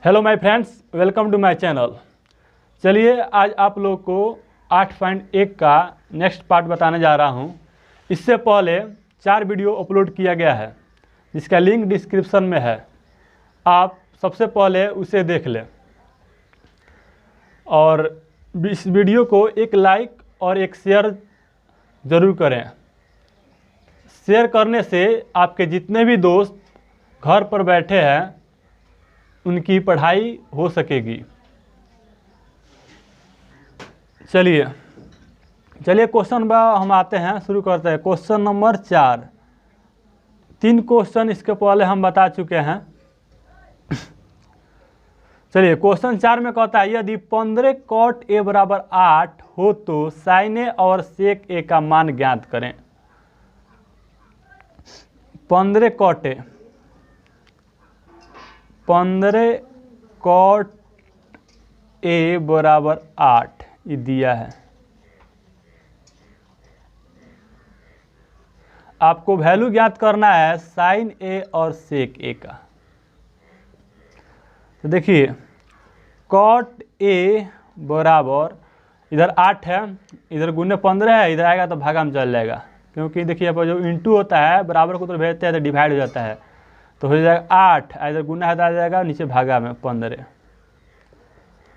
Hello my friends, welcome to my channel. चलिए आज आप लोग को 8.1 का नेक्स्ट पार्ट बताने जा रहा हूं। इससे पहले 4 वीडियो अपलोड किया गया है जिसका लिंक डिस्क्रिप्शन में है। आप सबसे पहले उसे देख लें और इस वीडियो को एक लाइक और एक शेयर ज़रूर करें। शेयर करने से आपके जितने भी दोस्त घर पर बैठे हैं उनकी पढ़ाई हो सकेगी। चलिए क्वेश्चन हम आते हैं, शुरू करते हैं। Question number 4। 3 क्वेश्चन इसके पहले हम बता चुके हैं। चलिए क्वेश्चन 4 में कहता है यदि 15 cot A बराबर 8 हो तो sin A और sec A का मान ज्ञात करें। 15 cot A 15 cot A बराबर 8 ये दिया है। आपको वैल्यू ज्ञात करना है sin A और sec A का। तो देखिए cot A बराबर इधर 8 है, इधर गुने 15 है, इधर आएगा तो भागा में चल जाएगा, क्योंकि देखिए यहाँ पर जो इंटू होता है बराबर को तो भेजते हैं तो डिवाइड हो जाता है, तो हो जाएगा 8, इधर गुना है तो आ जाएगा नीचे भागा में 15।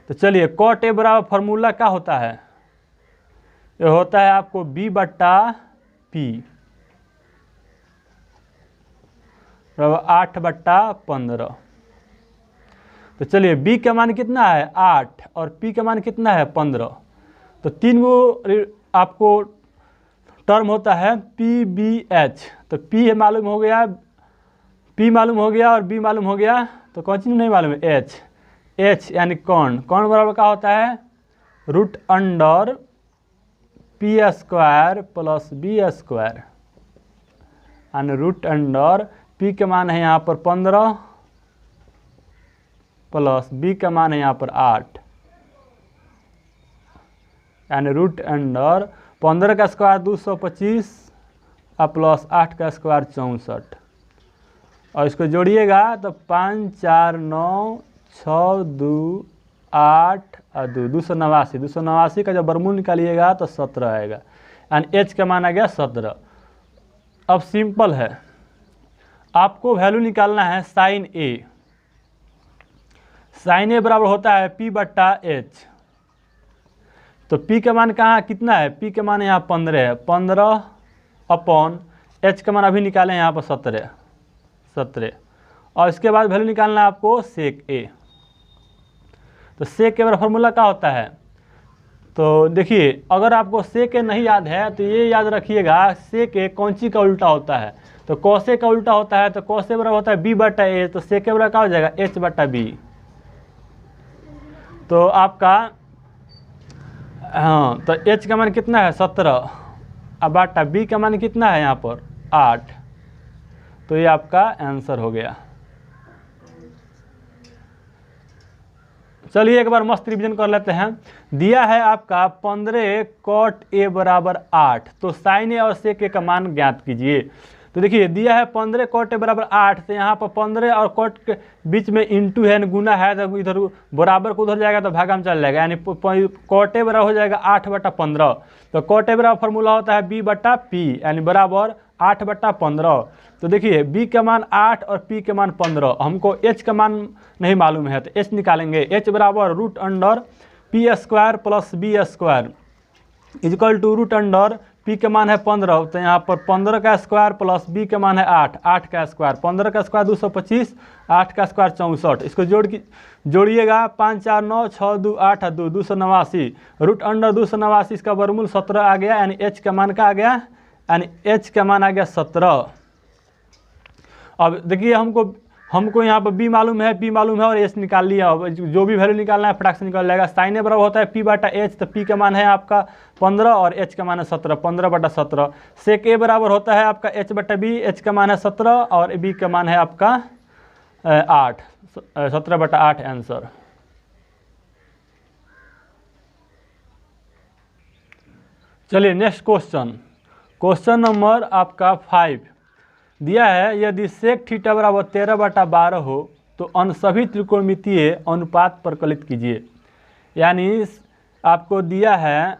तो चलिए cot A बराबर फार्मूला क्या होता है? ये होता है आपको B बट्टा P बराबर 8 बट्टा 15। तो चलिए B का मान कितना है 8 और P का मान कितना है 15। तो 3 गो आपको टर्म होता है PBH। तो P मालूम हो गया, P मालूम हो गया और B मालूम हो गया, तो कौन चीज़ नहीं मालूम है H यानी कौन बराबर क्या होता है root under P square plus B square, यानी रूट अंडर P का मान है यहाँ पर 15 प्लस B का मान है यहाँ पर 8, यानी रूट अंडर 15 का स्क्वायर 225 और प्लस 8 का स्क्वायर 64। और इसको जोड़िएगा तो 5 4 9 6 2 8 और 2 289 का जब वर्गमूल निकालिएगा तो 17 आएगा, यानी H का मान आ गया 17। अब सिंपल है, आपको वैल्यू निकालना है sin A। sin A बराबर होता है P बट्टा H। तो P का मान कहाँ कितना है? P का मान यहाँ 15 है, 15 अपॉन H का मान अभी निकालें यहाँ पर 17। और इसके बाद वैल्यू निकालना है आपको sec A। तो sec A फार्मूला क्या होता है? तो देखिए अगर आपको sec A नहीं याद है तो ये याद रखिएगा, sec A कौन सी का उल्टा होता है? तो cos A का उल्टा होता है। तो cos A बराबर होता है B बट्टा A, तो sec A बराबर क्या हो जाएगा H बट्टा B। तो आपका तो H का मान कितना है 17 अब बटा B का मान कितना है यहाँ पर 8। तो ये आपका आंसर हो गया। चलिए एक बार मस्त रिवीजन कर लेते हैं। दिया है आपका 15 cot A बराबर 8, तो sin A और sec A का मान ज्ञात कीजिए। तो देखिए दिया है 15 cot A बराबर 8, तो यहाँ पर 15 और cot के बीच में इंटू है, गुना है, तो इधर बराबर को उधर जाएगा तो भागा में चल जाएगा, यानी cot A बराबर हो जाएगा 8 बटा 15। तो cot A बराबर फार्मूला होता है B बटा P, यानी बराबर 8 बटा 15। तो देखिए B का मान 8 और P का मान 15, हमको H का मान नहीं मालूम है तो H निकालेंगे। H बराबर root under P square plus B square equal to root under P का मान है 15, तो यहाँ पर 15 का स्क्वायर प्लस B का मान है 8 का स्क्वायर, 15 का स्क्वायर 225, 8 का स्क्वायर 64। इसको जोड़िएगा 5 4 9 6 2 8 2 289, रूट अंडर 289 इसका वर्गमूल 17 आ गया, यानी H का मान का आ गया, यानी H का मान आ गया 17। अब देखिए हमको यहाँ पर B मालूम है, P मालूम है और H निकाल लिया। अब जो भी वैल्यू निकालना है फटाक से निकल जाएगा। sin A बराबर होता है P बटा H, तो P का मान है आपका 15 और H का मान है 17, 15 बटा 17। sec A बराबर होता है आपका H बटा B, H का मान है 17 और B का मान है आपका 8, 17 बटा 8 आंसर। चलिए नेक्स्ट क्वेश्चन नंबर आपका 5। दिया है यदि sec थीटा बराबर 13 बटा 12 हो तो उन सभी त्रिकोणमितीय अनुपात प्रकलित कीजिए। यानी आपको दिया है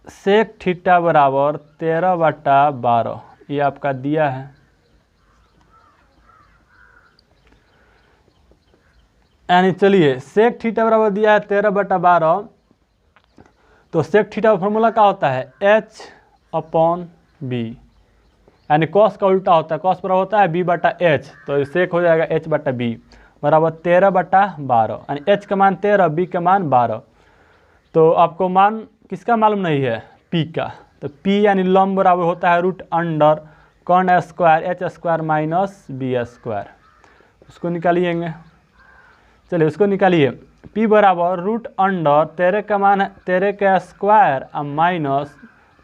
सेक थीटा बराबर 13/12, ये आपका दिया है। यानी चलिए सेक थीटा बराबर दिया है 13/12, तो सेक थीटा का फॉर्मूला क्या होता है h/b, यानी कॉस का उल्टा होता है, कॉस बराबर होता है b/h, तो सेक हो जाएगा h/b बराबर 13/12, यानी h का मान 13, b का मान 12। तो आपको मान किसका मालूम नहीं है, p का, तो p यानी लंब बराबर होता है √अंडर कर्ण स्क्वायर h² माइनस b², उसको निकालिएंगे। चलिए उसको निकालिए, p बराबर √अंडर 13 का मान 13 का स्क्वायर माइनस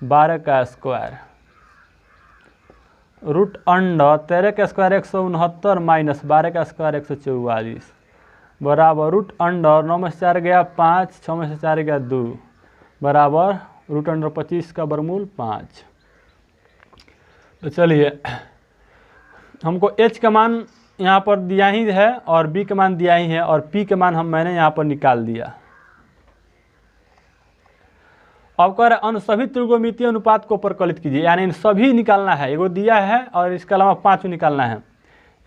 12 का स्क्वायर, √अंडर 13 का स्क्वायर 169 माइनस 12 का स्क्वायर 144 बराबर √अंडर 9 में से 4 गया 5, 6 में से 4 गया 2 बराबर √अंडर 25 का वर्गमूल 5। तो चलिए हमको h का मान यहाँ पर दिया ही है और b का मान दिया ही है और p का मान मैंने यहाँ पर निकाल दिया। अब कह रहे हैं अन्य सभी त्रिकोणमितीय अनुपात को प्रकलित कीजिए, यानी इन सभी निकालना है, एगो दिया है और इसके अलावा 5 निकालना है।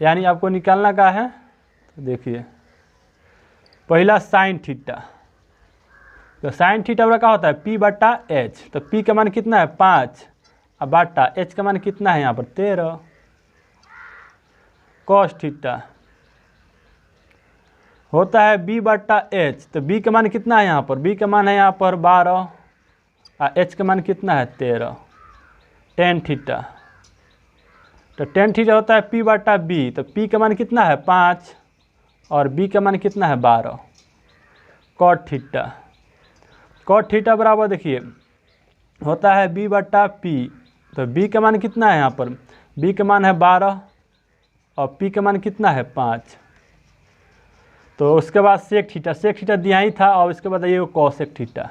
यानी आपको निकालना का है, तो देखिए पहला साइन थीटा, तो साइन थीटा बराबर क्या होता है p/h, तो p का मान कितना है 5 और बाटा h का मान कितना है यहाँ पर 13। कॉस थीटा होता है b/h, तो b का मान कितना है यहाँ पर, b का मान है यहाँ पर 12 और h का मान कितना है 13। टेन थीटा, तो टेन थीटा होता है p/b, तो p का मान कितना है 5 और b का मान कितना है 12। कॉट थीटा, कॉट थीटा बराबर देखिए होता है b/p, तो b का मान कितना है यहाँ पर, b का मान है 12 और p का मान कितना है 5। तो उसके बाद सेक थीटा, सेक थीटा दिया ही था और इसके बाद ये कॉसेक थीटा,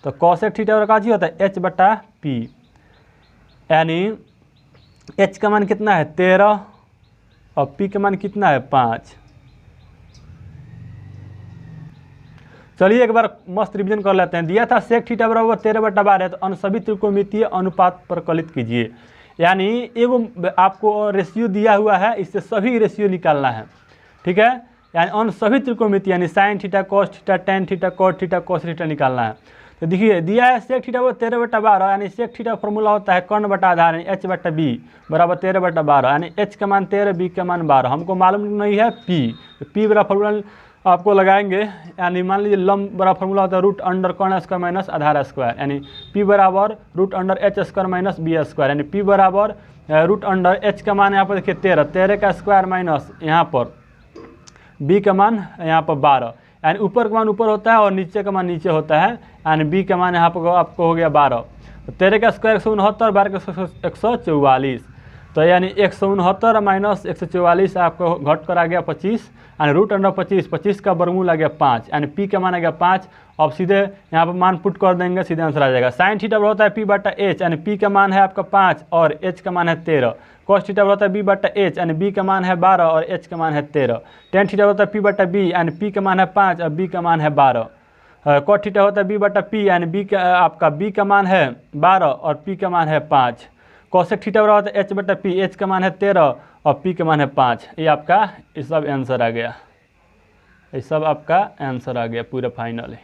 तो कॉसेक थीटा और का चीज होता है h/p, यानी h का मान कितना है 13 और p का मान कितना है 5। चलिए एक बार मस्त रिवीजन कर लेते हैं। दिया था सेक थीटा बराबर 13/12, तो अन्य सभी त्रिकोणमितीय अनुपात प्रकलित कीजिए। यानी एगो आपको रेशियो दिया हुआ है, इससे सभी रेशियो निकालना है, ठीक है। यानी अन्य सभी त्रिकोणमितीय यानी sine theta, cos theta, tan theta, cot theta, cos theta निकालना है। तो देखिए दिया है सेक थीटा बराबर 13/12, यानी सेक थीटा फॉर्मूला होता है कर्ण बटा आधार यानी h/b बराबर 13/12, यानी h का मान 13, b का मान 12। हमको मालूम नहीं है p, तो p बराबर फॉर्मूला आपको लगाएंगे, यानी मान लीजिए लंब बड़ा फॉर्मूला होता है √अंडर कर्ण स्क्वायर माइनस आधार स्क्वायर, यानी p बराबर √अंडर h² माइनस b², यानी p बराबर √अंडर h का मान यहाँ पर देखिए 13 का स्क्वायर माइनस यहाँ पर b का मान यहाँ पर 12, यानी ऊपर का मान ऊपर होता है और नीचे का मान नीचे होता है, यानी b का मान यहाँ पर आपको हो गया 12। 13 का स्क्वायर 169, 12 का 144, तो यानी 169 माइनस 144 आपको घट कर आ गया 25, यानी √अंडर 25 का वर्गमूल आ गया 5, यानी p का मान आ गया 5। अब सीधे यहाँ पर मान पुट कर देंगे, सीधे आंसर आ जाएगा। साइन थीटा होता है p/h, यानी p का मान है आपका 5 और h का मान है 13। कॉस थीटा होता है b/h, यानी b का मान है 12 और h का मान है 13। टेन थीटा होता है p/b, यानी p का मान है 5 और b का मान है 12। कॉट थीटा होता है b/p, यानी b का आपका b का मान है 12 और p का मान है 5। कॉसेक थीटा बराबर होता है h/p, h का मान है 13 और p का मान है 5। ये आपका ये सब आंसर आ गया, ये सब आपका आंसर आ गया पूरा फाइनल।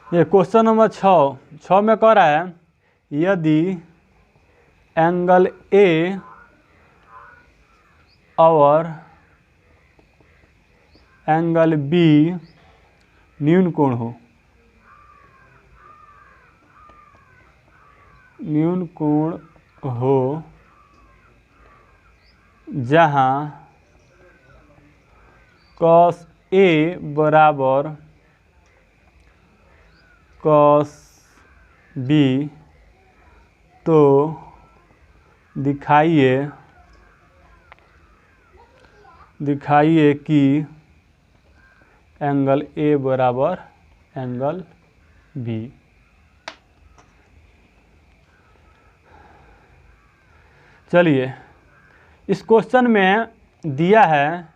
ये क्वेश्चन नंबर 6 में कह रहा है यदि एंगल ए और एंगल बी न्यून कोण हो, न्यून कोण हो जहाँ cos A बराबर cos B, तो दिखाइए कि एंगल A बराबर एंगल B। चलिए इस क्वेश्चन में दिया है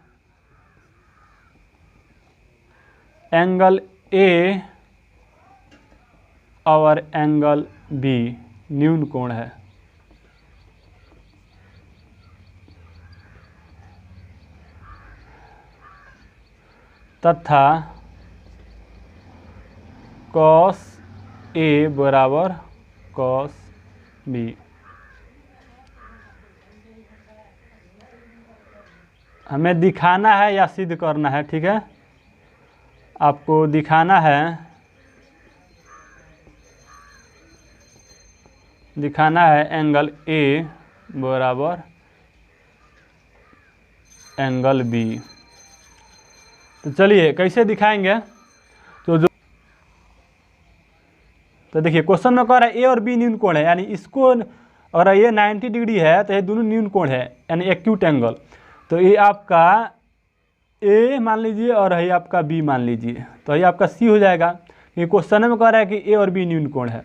एंगल ए और एंगल बी न्यून कोण है। तथा cos A बराबर cos B। हमें दिखाना है या सिद्ध करना है, ठीक है। आपको दिखाना है एंगल A बराबर एंगल B। तो चलिए कैसे दिखाएंगे। तो देखिए क्वेश्चन में कह रहा है ए और बी न्यून कोण है, यानी इसको अगर ये 90 डिग्री है तो ये दोनों न्यून कोण है, यानी एक्यूट एंगल। तो ये आपका ए मान लीजिए और ये आपका बी मान लीजिए, तो ये आपका सी हो जाएगा। ये क्वेश्चन में कह रहा है कि ए और बी न्यून कोण है।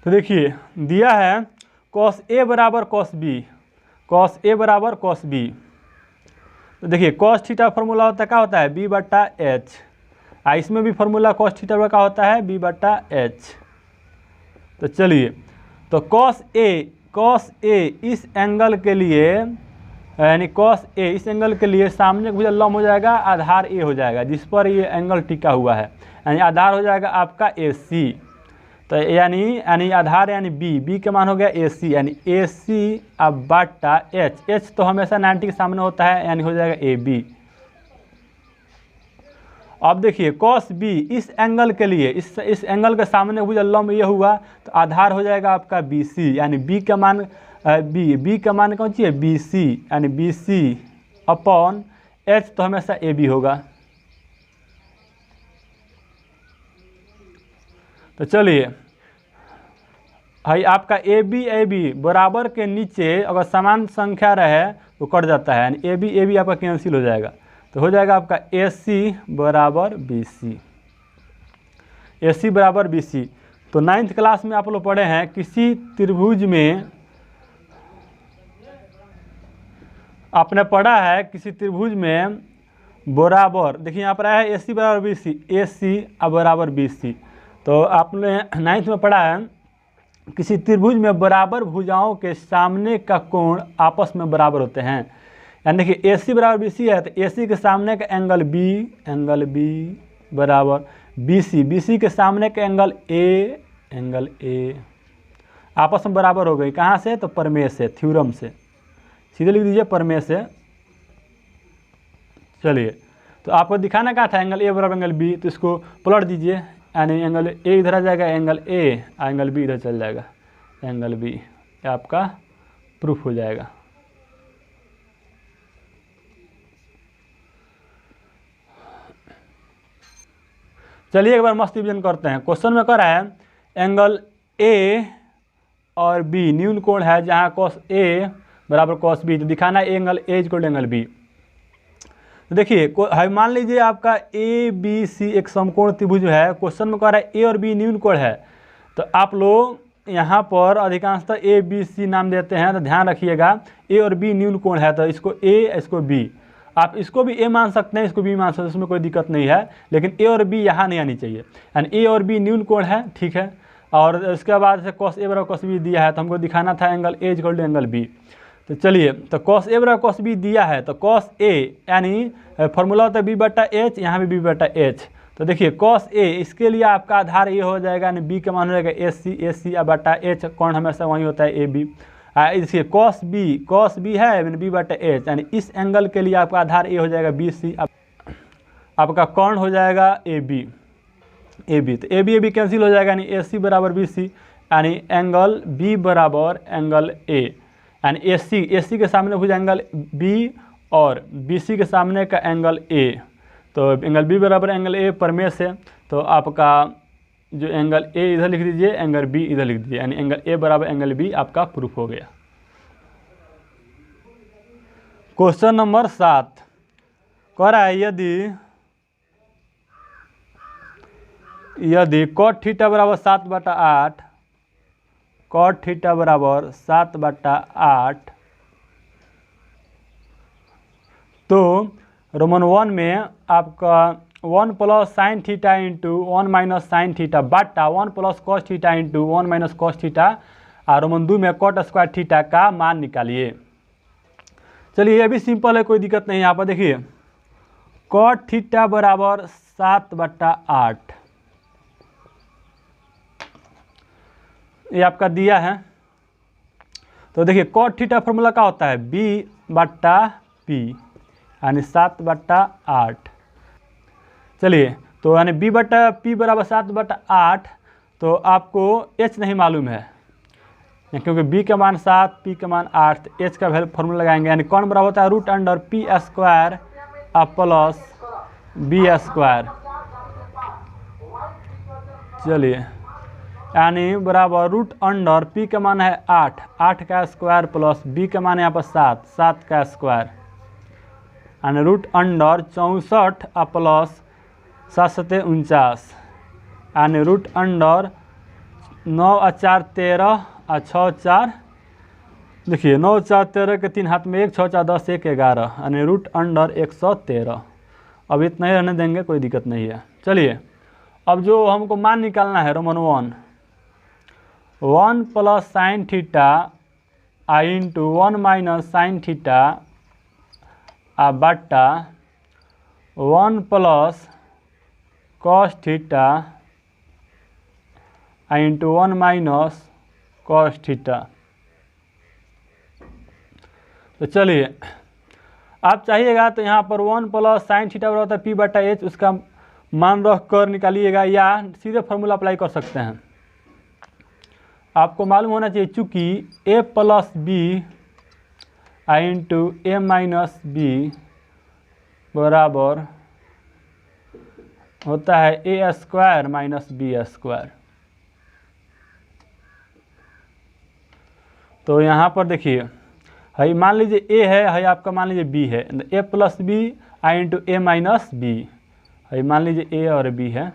तो देखिए दिया है cos A बराबर cos B, cos A बराबर cos B। तो देखिए cos थीटा फॉर्मूला होता है, क्या होता है B बट्टा H। इसमें भी फॉर्मूला cos थीटा का होता है B बट्टा H। तो चलिए, तो cos A इस एंगल के लिए, यानी cos A इस एंगल के लिए सामने भुजा लंब हो जाएगा, आधार A हो जाएगा जिस पर ये एंगल टिका हुआ है, यानी आधार हो जाएगा आपका AC। तो यानी आधार यानी B के मान हो गया AC, यानी AC अब बट्टा H तो हमेशा 90 के सामने होता है, यानी हो जाएगा AB। अब देखिए cos B इस एंगल के लिए, इस एंगल के सामने भुजा लंब ये हुआ, तो आधार हो जाएगा आपका BC, यानी B का मान B का मान कौन सी है BC, यानी BC अपॉन H तो हमेशा AB होगा। तो चलिए भाई आपका AB बराबर के नीचे अगर समान संख्या रहे तो कट जाता है, यानी AB आपका कैंसिल हो जाएगा। तो हो जाएगा आपका AC बराबर BC, AC बराबर BC। तो 9th क्लास में आप लोग पढ़े हैं किसी त्रिभुज में, आपने पढ़ा है किसी त्रिभुज में बराबर, देखिए यहाँ पर आया है AC बराबर BC, AC बराबर BC। तो आपने 9th में पढ़ा है किसी त्रिभुज में बराबर भुजाओं के सामने का कोण आपस में बराबर होते हैं, यानी कि AC बराबर BC है तो AC के सामने का एंगल B बराबर BC के सामने का एंगल A आपस में बराबर हो गई। कहाँ से? तो प्रमेय से, थ्योरम से, सीधे लिख दीजिए प्रमेय से। चलिए, तो आपको दिखाना क्या था, एंगल A बराबर एंगल B, तो इसको पलट दीजिए, यानी एंगल A इधर आ जाएगा, एंगल A एंगल B इधर चल जाएगा, एंगल B आपका प्रूफ हो जाएगा। चलिए एक बार मस्त डिवीजन करते हैं। क्वेश्चन में कह रहा है एंगल A और B न्यून कोण है जहां cos A बराबर cos B, तो दिखाना है angle A equal to angle B। तो देखिए मान लीजिए आपका ABC एक समकोण त्रिभुज है, क्वेश्चन में कह रहा है A और B न्यून कोण है, तो आप लोग यहाँ पर अधिकांशतः ABC नाम देते हैं, तो ध्यान रखिएगा A और B न्यून कोण है, तो इसको A इसको B, आप इसको भी A मान सकते हैं, इसको B मान सकते हैं, उसमें कोई दिक्कत नहीं है, लेकिन A और B यहाँ नहीं आनी चाहिए, यानी A और B न्यून कोण है, ठीक है। और इसके बाद से cos A बराबर cos B दिया है, तो हमको दिखाना था angle A equal to angle B। तो चलिए, तो cos A बराबर cos B दिया है, तो cos A यानी फॉर्मूला होता है B बट्टा H, यहाँ भी B बट्टा H। तो देखिए cos A इसके लिए आपका आधार ये हो जाएगा, यानी B का मान हो जाएगा AC बट्टा H, कौन हमेशा वही होता है AB। इसलिए cos B है यानी B बट्टा H, यानी इस एंगल के लिए आपका आधार ये हो जाएगा BC, आपका कौन हो जाएगा AB। तो AB कैंसिल हो जाएगा, यानी AC बराबर BC, यानी एंगल B बराबर एंगल A, यानी AC के सामने हो जाएगा एंगल B और BC के सामने का एंगल A। तो एंगल B बराबर एंगल A प्रमेय से, तो आपका जो एंगल A इधर लिख दीजिए, एंगल B इधर लिख दीजिए, यानी एंगल A बराबर एंगल B आपका प्रूफ हो गया। क्वेश्चन नंबर 7 कह रहा है यदि cot थीटा बराबर 7/8, cot थीटा बराबर 7/8 तो रोमन 1 में आपका 1 plus sine theta into 1 minus sine theta बटा 1 plus cos theta into 1 minus cos theta, और रोमन 2 में कॉट स्क्वायर थीटा का मान निकालिए। चलिए ये भी सिंपल है, कोई दिक्कत नहीं। यहाँ पर देखिए कॉट थीटा बराबर 7/8 ये आपका दिया है। तो देखिए कॉट थीटा फॉर्मूला क्या होता है, b/p यानी 7/8। चलिए तो यानी b/p बराबर 7/8। तो आपको h नहीं मालूम है क्योंकि b का मान 7, p का मान 8, तो h का वैल्यू फॉर्मूला लगाएंगे, यानी कौन बराबर होता है √p² प्लस b²। चलिए यानी बराबर √p का मान है 8 का स्क्वायर प्लस b का मान है यहाँ पर 7 का स्क्वायर, यानी √64 प्लस 7 × 49, यानी √9 × 4 = 13 और 6 × 4 देखिए 9 × 4 = 13 के 3 हाथ में 1, 6 × 4 = 10, 1 = 11, यानी √113। अब इतना ही रहने देंगे, कोई दिक्कत नहीं है। चलिए अब जो हमको मान निकालना है Roman 1 plus sine theta into 1 minus sine theta बटा 1 plus cos theta into 1 minus cos theta. तो चलिए आप चाहिएगा तो यहाँ पर 1 प्लस साइन थीटा बराबर होता है p/h, उसका मान रख कर निकालिएगा या सीधे फार्मूला अप्लाई कर सकते हैं। आपको मालूम होना चाहिए चूँकि a plus b into a minus b बराबर होता है a² माइनस b²। तो यहाँ पर देखिए है, मान लीजिए a है आपका, मान लीजिए b है, a plus b into a minus b है, मान लीजिए a और b है,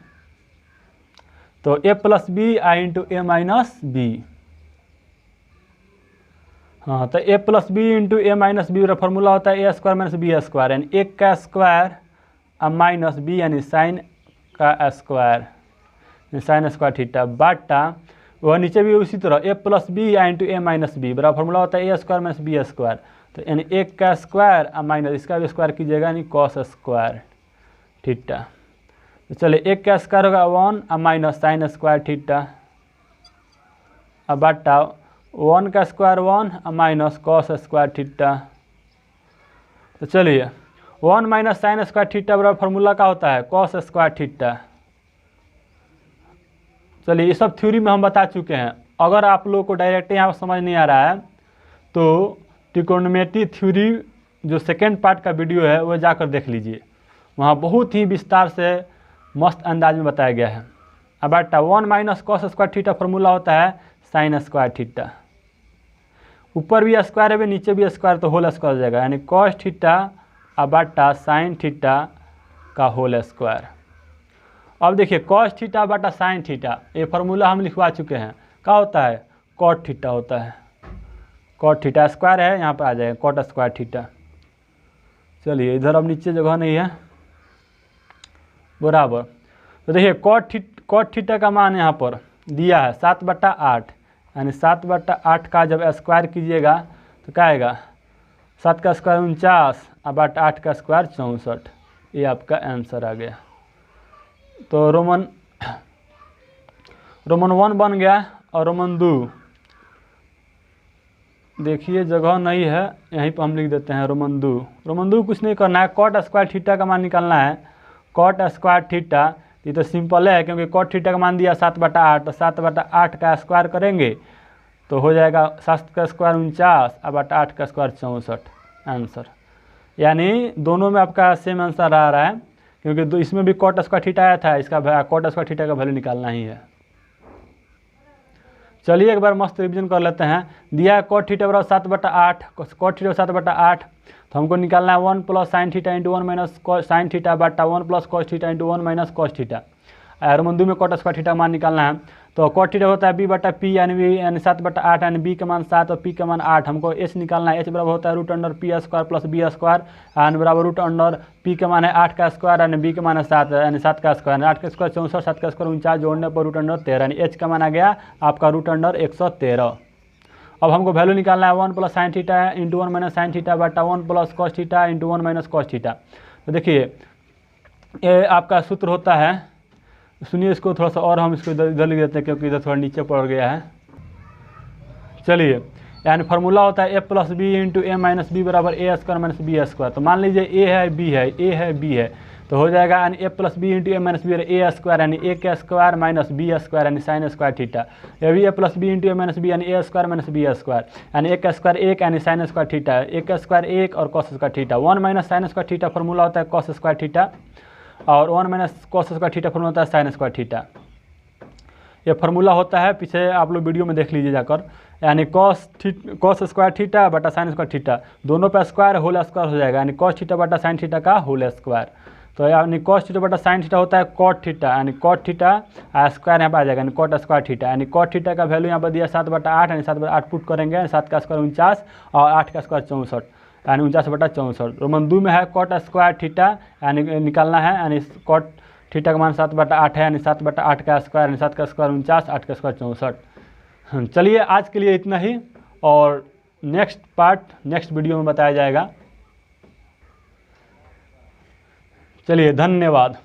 तो a plus b into a minus b। हाँ तो a plus b into a minus b का फॉर्मूला होता है a² माइनस b², यानी 1 का स्क्वायर माइनस b यानी साइन का स्क्वायर, साइन स्क्वायर थीटा बटा वह नीचे भी उसी तरह a plus b into a minus b बराबर फॉर्मूला होता है a² माइनस b², तो यानी 1 का स्क्वायर माइनस इसका भी स्क्वायर कीजिएगा यानी कॉस स्क्वायर थीटा। तो चलिए 1 का स्क्वायर होगा 1 माइनस साइन स्क्वायर थीटा बटा 1 का square 1 minus cos square theta. तो चलिए 1 माइनस साइन स्क्वायर थीटा बराबर फॉर्मूला का होता है कॉस स्क्वायर थीटा। चलिए ये सब थ्योरी में हम बता चुके हैं। अगर आप लोग को डायरेक्ट यहाँ पर समझ नहीं आ रहा है तो ट्रिकोनोमेट्री थ्योरी जो सेकेंड पार्ट का वीडियो है वो जाकर देख लीजिए, वहाँ बहुत ही विस्तार से मस्त अंदाज में बताया गया है। अब बटा 1 minus cos square theta formula होता है साइन स्क्वायर थीटा, ऊपर भी स्क्वायर है नीचे भी स्क्वायर, तो होल स्क्वायर हो जाएगा, यानी कॉस थीटा बटा साइन थीटा का होल स्क्वायर। अब देखिए कॉस थीटा बटा साइन थीटा ये फार्मूला हम लिखवा चुके हैं, क्या होता है कॉट थीटा होता है, कॉट थीटा स्क्वायर है यहाँ पर आ जाएगा कॉट स्क्वायर थीटा। चलिए इधर अब नीचे जगह नहीं है बराबर। तो देखिए कॉट थीटा का मान यहाँ पर दिया है 7/8, यानी 7/8 का जब स्क्वायर कीजिएगा तो क्या आएगा 7 का स्क्वायर 49 बटा 8 का स्क्वायर 64, ये आपका आंसर आ गया। तो रोमन 1 बन गया। और रोमन 2 देखिए जगह नहीं है, यहीं पर हम लिख देते हैं रोमन 2 कुछ नहीं करना है, कॉट स्क्वायर थीटा का मान निकालना है। कॉट स्क्वायर थीटा ये तो सिंपल है क्योंकि कॉट थीटा का मान दिया 7/8, तो 7/8 का स्क्वायर करेंगे तो हो जाएगा 7 का स्क्वायर 49 बटा 8 का स्क्वायर 64 आंसर। यानी दोनों में आपका सेम आंसर आ रहा है क्योंकि इसमें भी कॉट स्क्वायर थीटा आया था, इसका कॉट स्क्वायर थीटा का वैल्यू निकालना ही है। चलिए एक बार मस्त रिवीजन कर लेते हैं। दिया है कॉट थीटा बराबर 7/8, कॉट थीटा 7/8, तो हमको निकालना है 1 plus sine theta into 1 minus sine theta बटा 1 plus cos theta into 1 minus cos theta. Roman 2 में कॉट स्क्वायर थीटा मान निकालना है, तो cot थीटा होता है b बटा p यानी b यानी 7/8 यानी b का मान 7 और p का मान 8। हमको h निकालना है, h बराबर होता है √p² प्लस b स्क्वायर यानी बराबर √p का मान है 8 का स्क्वायर यानी b का मान है 7 यानी 7 का स्क्वायर, 8 का स्क्वायर 64, 7 का स्क्वायर 49, जोड़ने पर √13 यानी h का मान आ गया आपका √113। अब हमको वैल्यू निकालना है 1 plus sine theta into 1 minus sine theta बटा 1 plus cos theta into 1 minus cos theta. तो देखिए ये आपका सूत्र होता है, सुनिए इसको थोड़ा सा और हम इसको इधर लिख देते हैं क्योंकि इधर थोड़ा नीचे पड़ गया है। चलिए यानी फार्मूला होता है a plus B into A minus B बराबर A square minus B square. तो मान लीजिए ए है बी है, ए है बी है, तो हो जाएगा यानी ए plus B into A minus B A square यानी ए के स्क्वायर माइनस बी स्क्वायर यानी साइन स्क्वायर थीटा। ये भी ए plus B into A minus B यानी ए स्क्वायर माइनस बी स्क्वायर यानी ए का स्क्वायर 1 यानी साइन स्क्वायर थीटा, ए का स्क्वायर 1 और cos square theta. 1 minus sine square theta formula होता है कॉस स्क्वायर थीटा और 1 minus cos square theta formula होता है साइन स्क्वायर थीटा। ये फार्मूला होता है, पीछे आप लोग वीडियो में देख लीजिए जाकर, यानी कॉस स्क्वायर थीटा बटा साइन स्क्वायर थीटा, दोनों पे स्क्वायर होल स्क्वायर हो जाएगा यानी कॉस थीटा बटा साइन थीटा का होल स्क्वायर। तो यानी कॉस थीटा बटा साइन थीटा होता है कॉट थीटा यानी कॉट थीटा स्क्वायर यहाँ पर आ जाएगा यानी कॉट स्क्वायर थीटा यानी कॉट थीटा का वैल्यू यहाँ पर दिया 7/8 यानी 7/8 पुट करेंगे, 7 का स्क्वायर 49 और 8 का स्क्वायर 64 यानी 49/64। रोमन 2 में है कॉट स्क्वायर थीटा यानी निकालना है यानी कॉट थीटा का मान 7/8 है यानी 7/8 का स्क्वायर यानी 7 का स्क्वायर 49, 8 का स्क्वायर 64। चलिए आज के लिए इतना ही और नेक्स्ट पार्ट नेक्स्ट वीडियो में बताया जाएगा। चलिए धन्यवाद।